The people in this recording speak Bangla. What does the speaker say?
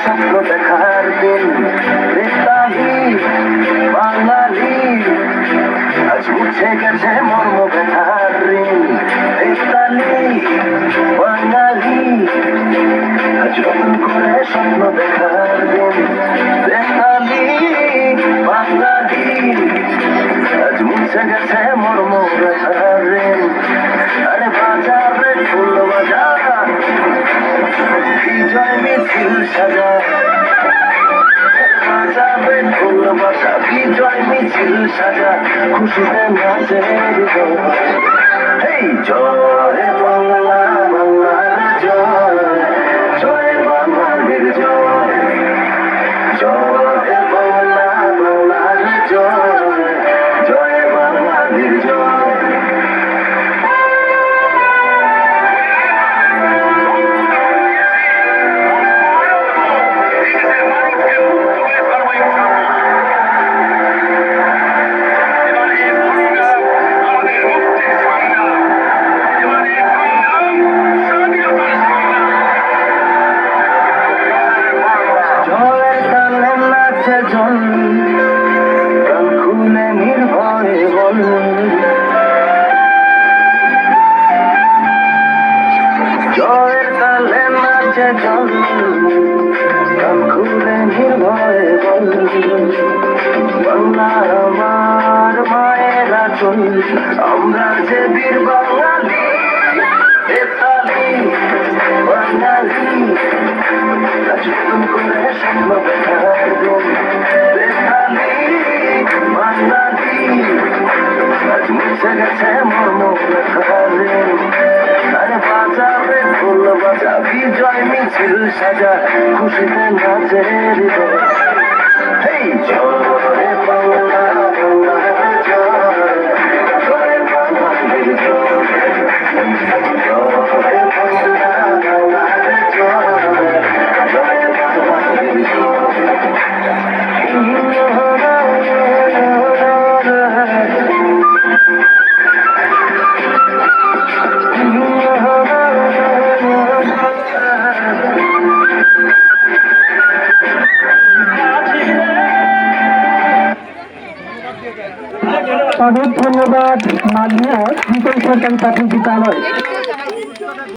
স্বপ্ন দেখার দিন বেতাহি বাঙালি আজ উঠে গেছে মর্ম ব্যথার ঋণ বেতালি বাঙালি আজ নতুন করে স্বপ্ন দেখার দিন বেতালি বাঙালি আজ মুছে গেছে মর্ম ব্যথার ঋণ আরে বাজারে ফুল বাজার বিজয় মিছিল সাজা বাজাবে ঢোল বাজা বিজয় মিছিল সাজা খুশিতে নাচে হৃদয় এই জয় বাংলা বাংলার জয় জয় বাঙালির জয় জয় বাংলা বাংলার জয় জয় বাঙালির জয় জন প্রাণ খুলে নির্ভয়ে বল জয়ের তালে নাচে জন প্রাণ খুলে নির্ভয়ে বল বাংলা আমার মায়ের আচল আমরা যে বীর বাঙালি বেতালি বাঙালি আজ নতুন করে স্বপ্ন দেখার বেতালি বাঙালি আজ মুছে গেছে মর্ম ব্যথার আরে বাজাবে ঢোল বাজা বিজয় মিছিল সাজা খুশিতে নাচে হৃদয় এই জয় বাংলা বাংলার জয় জয় বাঙালির জয় জয় বাংলা বাংলার জয় জয় বাঙালির অনেক ধন্যবাদ মাননীয় বিজয় সরকারি প্রাথমিক বিদ্যালয়।